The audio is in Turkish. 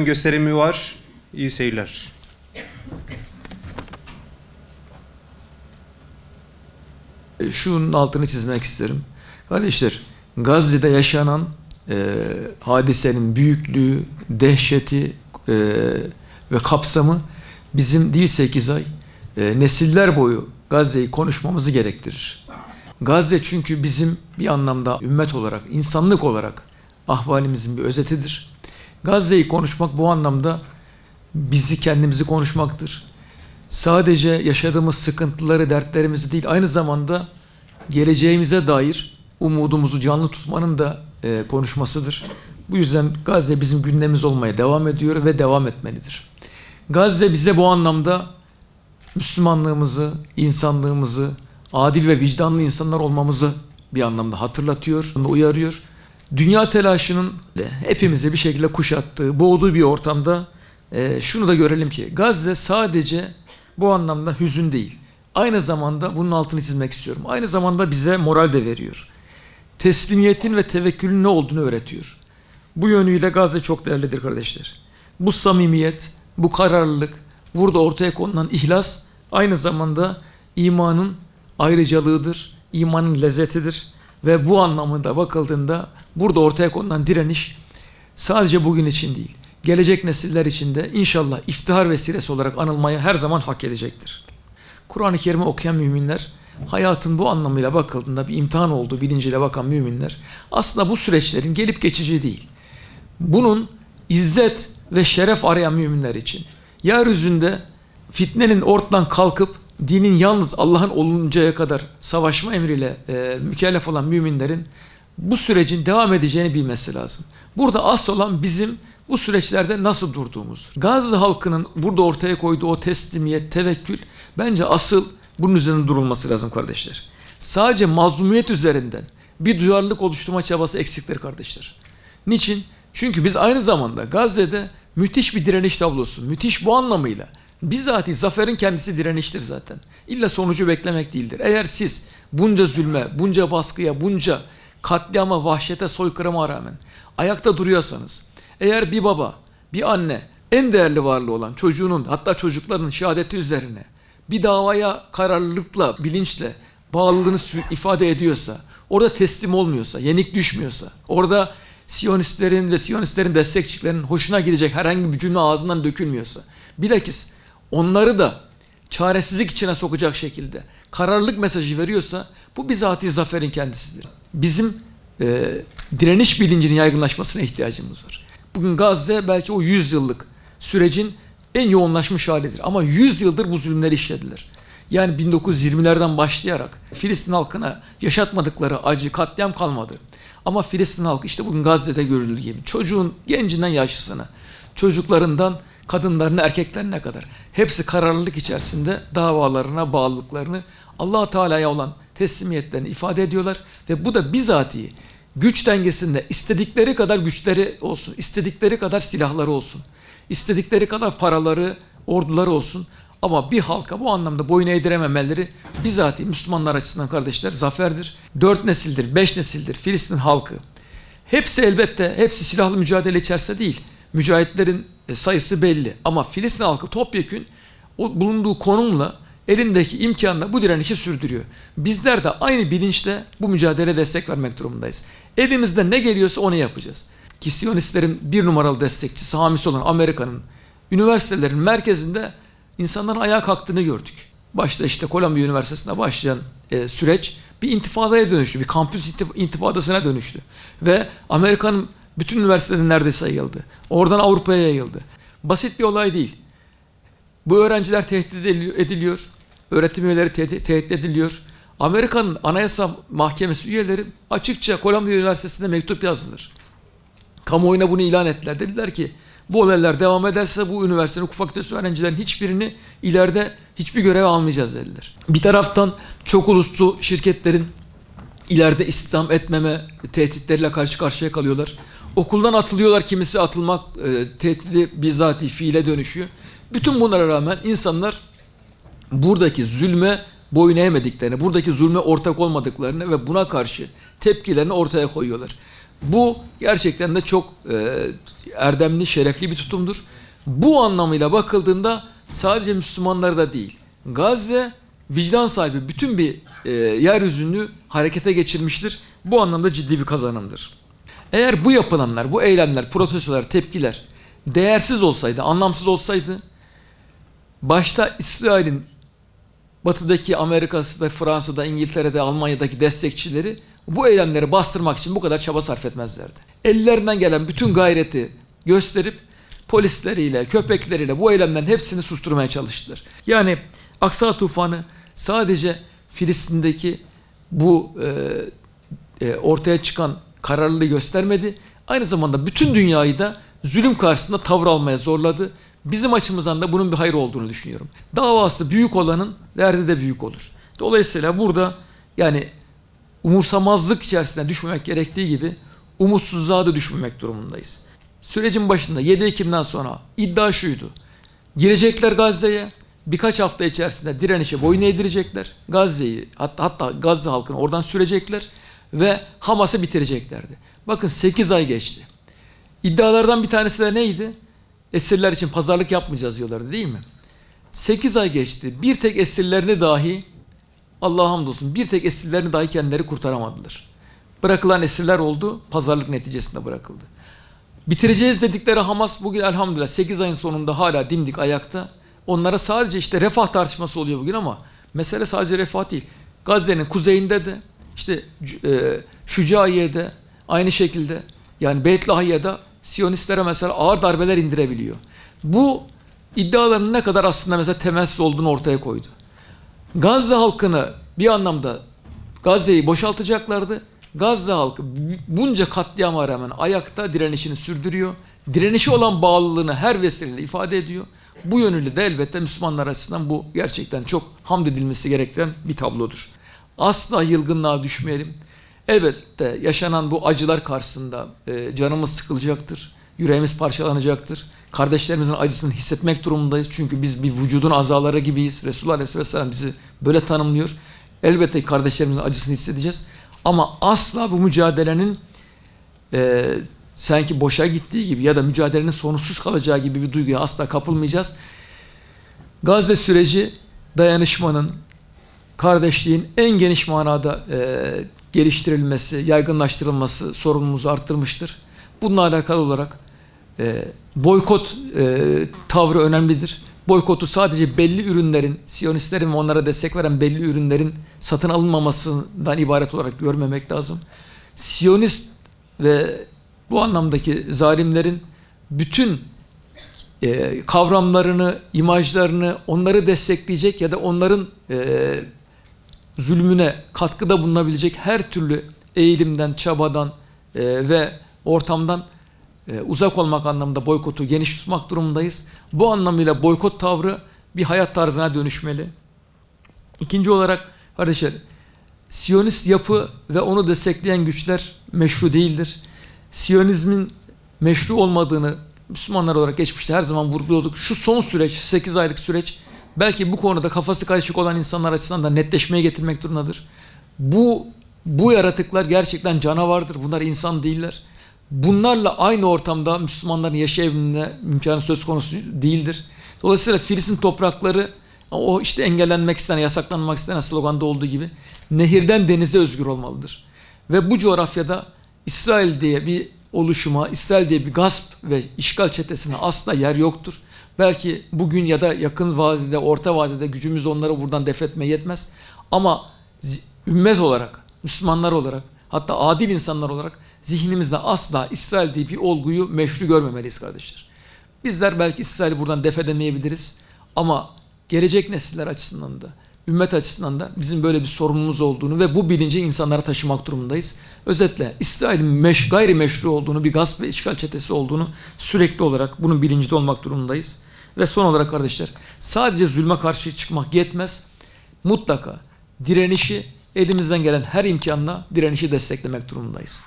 gösterimi var. İyi seyirler. Şunun altını çizmek isterim. Kardeşler, Gazze'de yaşanan hadisenin büyüklüğü, dehşeti ve kapsamı bizim değil 8 ay, nesiller boyu Gazze'yi konuşmamızı gerektirir. Gazze çünkü bizim bir anlamda ümmet olarak, insanlık olarak ahvalimizin bir özetidir. Gazze'yi konuşmak bu anlamda bizi kendimizi konuşmaktır. Sadece yaşadığımız sıkıntıları, dertlerimizi değil, aynı zamanda geleceğimize dair umudumuzu canlı tutmanın da konuşmasıdır. Bu yüzden Gazze bizim gündemimiz olmaya devam ediyor ve devam etmelidir. Gazze bize bu anlamda Müslümanlığımızı, insanlığımızı, adil ve vicdanlı insanlar olmamızı bir anlamda hatırlatıyor, uyarıyor. Dünya telaşının hepimizi bir şekilde kuşattığı, boğduğu bir ortamda şunu da görelim ki Gazze sadece bu anlamda hüzün değil. Aynı zamanda bunun altını çizmek istiyorum. Aynı zamanda bize moral de veriyor. Teslimiyetin ve tevekkülün ne olduğunu öğretiyor. Bu yönüyle Gazze çok değerlidir kardeşler. Bu samimiyet, bu kararlılık, burada ortaya konulan ihlas aynı zamanda imanın ayrıcalığıdır, imanın lezzetidir. Ve bu anlamında bakıldığında burada ortaya konulan direniş sadece bugün için değil, gelecek nesiller için de inşallah iftihar vesilesi olarak anılmaya her zaman hak edecektir. Kur'an-ı Kerim'i okuyan müminler, hayatın bu anlamıyla bakıldığında bir imtihan olduğu bilinciyle bakan müminler, aslında bu süreçlerin gelip geçici değil. Bunun izzet ve şeref arayan müminler için, yeryüzünde fitnenin ortadan kalkıp, dinin yalnız Allah'ın oluncaya kadar savaşma emriyle mükellef olan müminlerin bu sürecin devam edeceğini bilmesi lazım. Burada asıl olan bizim bu süreçlerde nasıl durduğumuz. Gazze halkının burada ortaya koyduğu o teslimiyet, tevekkül bence asıl bunun üzerinde durulması lazım kardeşler. Sadece mazlumiyet üzerinden bir duyarlılık oluşturma çabası eksiktir kardeşler. Niçin? Çünkü biz aynı zamanda Gazze'de müthiş bir direniş tablosu, müthiş bu anlamıyla. Bizatihi zaferin kendisi direniştir zaten. İlla sonucu beklemek değildir. Eğer siz bunca zulme, bunca baskıya, bunca katliama, vahşete, soykırıma rağmen ayakta duruyorsanız, eğer bir baba, bir anne en değerli varlığı olan çocuğunun, hatta çocukların şehadeti üzerine bir davaya kararlılıkla, bilinçle bağlılığını ifade ediyorsa, orada teslim olmuyorsa, yenik düşmüyorsa, orada Siyonistlerin ve Siyonistlerin destekçilerinin hoşuna gidecek herhangi bir cümle ağzından dökülmüyorsa, bilakis onları da çaresizlik içine sokacak şekilde kararlılık mesajı veriyorsa, bu bizatihi zaferin kendisidir. Bizim direniş bilincinin yaygınlaşmasına ihtiyacımız var. Bugün Gazze belki o 100 yıllık sürecin en yoğunlaşmış halidir. Ama 100 yıldır bu zulümleri işlediler. Yani 1920'lerden başlayarak Filistin halkına yaşatmadıkları acı, katliam kalmadı. Ama Filistin halkı işte bugün Gazze'de görüldüğü gibi çocuğun gencinden yaşlısına, çocuklarından kadınlarına, erkeklerine kadar hepsi kararlılık içerisinde davalarına, bağlılıklarını, Allah Teala'ya olan teslimiyetlerini ifade ediyorlar ve bu da bizatihi güç dengesinde istedikleri kadar güçleri olsun, istedikleri kadar silahları olsun, istedikleri kadar paraları, orduları olsun ama bir halka bu anlamda boyun eğdirememeleri bizatihi Müslümanlar açısından kardeşler zaferdir. 4 nesildir, 5 nesildir Filistin halkı. Hepsi elbette, hepsi silahlı mücadele içerisinde değil. Mücahitlerin sayısı belli ama Filistin halkı topyekün o bulunduğu konumla elindeki imkanla bu direnişi sürdürüyor. Bizler de aynı bilinçle bu mücadeleye destek vermek durumundayız. Elimizde ne geliyorsa onu yapacağız. Ki Siyonistlerin bir numaralı destekçisi, hamisi olan Amerika'nın üniversitelerin merkezinde insanların ayağa kalktığını gördük. Başta işte Kolombiya Üniversitesi'nde başlayan süreç bir intifadaya dönüştü, bir kampüs intifadasına dönüştü. Ve Amerika'nın bütün üniversiteleri neredeyse yayıldı. Oradan Avrupa'ya yayıldı. Basit bir olay değil. Bu öğrenciler tehdit ediliyor. Öğretim üyeleri tehdit ediliyor. Amerika'nın Anayasa Mahkemesi üyeleri açıkça Kolombiya Üniversitesi'nde mektup yazdılar. Kamuoyuna bunu ilan ettiler. Dediler ki bu olaylar devam ederse bu üniversitenin hukuk fakültesi öğrencilerin hiçbirini ileride hiçbir göreve almayacağız dediler. Bir taraftan çok uluslu şirketlerin ileride istihdam etmeme tehditleriyle karşı karşıya kalıyorlar. Okuldan atılıyorlar, kimisi atılmak tehdidi bizatihi fiile dönüşüyor. Bütün bunlara rağmen insanlar buradaki zulme boyun eğmediklerini, buradaki zulme ortak olmadıklarını ve buna karşı tepkilerini ortaya koyuyorlar. Bu gerçekten de çok erdemli, şerefli bir tutumdur. Bu anlamıyla bakıldığında sadece Müslümanları da değil, Gazze vicdan sahibi bütün bir yeryüzünü harekete geçirmiştir. Bu anlamda ciddi bir kazanımdır. Eğer bu yapılanlar, bu eylemler, protestolar, tepkiler değersiz olsaydı, anlamsız olsaydı, başta İsrail'in batıdaki Amerika'da, Fransa'da, İngiltere'de, Almanya'daki destekçileri bu eylemleri bastırmak için bu kadar çaba sarf etmezlerdi. Ellerinden gelen bütün gayreti gösterip polisleriyle, köpekleriyle bu eylemlerin hepsini susturmaya çalıştılar. Yani Aksa tufanı sadece Filistin'deki bu ortaya çıkan kararlılığı göstermedi. Aynı zamanda bütün dünyayı da zulüm karşısında tavır almaya zorladı. Bizim açımızdan da bunun bir hayır olduğunu düşünüyorum. Davası büyük olanın derdi de büyük olur. Dolayısıyla burada yani umursamazlık içerisine düşmemek gerektiği gibi umutsuzluğa da düşmemek durumundayız. Sürecin başında 7 Ekim'den sonra iddia şuydu: girecekler Gazze'ye, birkaç hafta içerisinde direnişe boyun eğdirecekler. Gazze'yi hatta Gazze halkını oradan sürecekler ve Hamas'ı bitireceklerdi. Bakın 8 ay geçti. İddialardan bir tanesi de neydi? Esirler için pazarlık yapmayacağız diyorlardı, değil mi? 8 ay geçti. Bir tek esirlerini dahi, Allah'a hamdolsun, bir tek esirlerini dahi kendileri kurtaramadılar. Bırakılan esirler oldu, pazarlık neticesinde bırakıldı. Bitireceğiz dedikleri Hamas bugün elhamdülillah 8 ayın sonunda hala dimdik ayakta. Onlara sadece işte refah tartışması oluyor bugün ama mesele sadece refah değil. Gazze'nin kuzeyinde de işte Şücaiye'de aynı şekilde, yani Beyt Lahiye'de Siyonistlere mesela ağır darbeler indirebiliyor. Bu iddiaların ne kadar aslında mesela temelsiz olduğunu ortaya koydu. Gazze halkını bir anlamda Gazze'yi boşaltacaklardı. Gazze halkı bunca katliama rağmen ayakta direnişini sürdürüyor. Direnişe olan bağlılığını her vesileyle ifade ediyor. Bu yönüyle de elbette Müslümanlar açısından bu gerçekten çok hamd edilmesi gereken bir tablodur. Asla yılgınlığa düşmeyelim. Elbette yaşanan bu acılar karşısında canımız sıkılacaktır. Yüreğimiz parçalanacaktır. Kardeşlerimizin acısını hissetmek durumundayız. Çünkü biz bir vücudun azaları gibiyiz. Resulullah Aleyhisselam bizi böyle tanımlıyor. Elbette kardeşlerimizin acısını hissedeceğiz. Ama asla bu mücadelenin sanki boşa gittiği gibi ya da mücadelenin sonuçsuz kalacağı gibi bir duyguya asla kapılmayacağız. Gazze süreci dayanışmanın, kardeşliğin en geniş manada geliştirilmesi, yaygınlaştırılması sorunumuzu arttırmıştır. Bununla alakalı olarak boykot tavrı önemlidir. Boykotu sadece belli ürünlerin, Siyonistlerin ve onlara destek veren belli ürünlerin satın alınmamasından ibaret olarak görmemek lazım. Siyonist ve bu anlamdaki zalimlerin bütün kavramlarını, imajlarını, onları destekleyecek ya da onların zulmüne katkıda bulunabilecek her türlü eğilimden, çabadan ve ortamdan uzak olmak anlamında boykotu geniş tutmak durumundayız. Bu anlamıyla boykot tavrı bir hayat tarzına dönüşmeli. İkinci olarak kardeşler, Siyonist yapı ve onu destekleyen güçler meşru değildir. Siyonizmin meşru olmadığını Müslümanlar olarak geçmişte her zaman vurguluyorduk. Şu son süreç, 8 aylık süreç belki bu konuda kafası karışık olan insanlar açısından da netleşmeye getirmek durumundadır. Bu yaratıklar gerçekten canavardır. Bunlar insan değiller. Bunlarla aynı ortamda Müslümanların yaşayabilme imkanı söz konusu değildir. Dolayısıyla Filistin toprakları o işte engellenmek istenen, yasaklanmak istenen sloganda olduğu gibi nehirden denize özgür olmalıdır. Ve bu coğrafyada İsrail diye bir oluşuma, İsrail diye bir gasp ve işgal çetesine asla yer yoktur. Belki bugün ya da yakın vadede, orta vadede gücümüz onları buradan def etmeye yetmez. Ama ümmet olarak, Müslümanlar olarak, hatta adil insanlar olarak zihnimizde asla İsrail diye bir olguyu meşru görmemeliyiz kardeşler. Bizler belki İsrail'i buradan def edemeyebiliriz ama gelecek nesiller açısından da, ümmet açısından da bizim böyle bir sorumluluğumuz olduğunu ve bu bilinci insanlara taşımak durumundayız. Özetle İsrail'in gayrimeşru olduğunu, bir gasp ve işgal çetesi olduğunu sürekli olarak bunun bilincinde olmak durumundayız. Ve son olarak kardeşler, sadece zulme karşı çıkmak yetmez. Mutlaka direnişi, elimizden gelen her imkanla direnişi desteklemek durumundayız.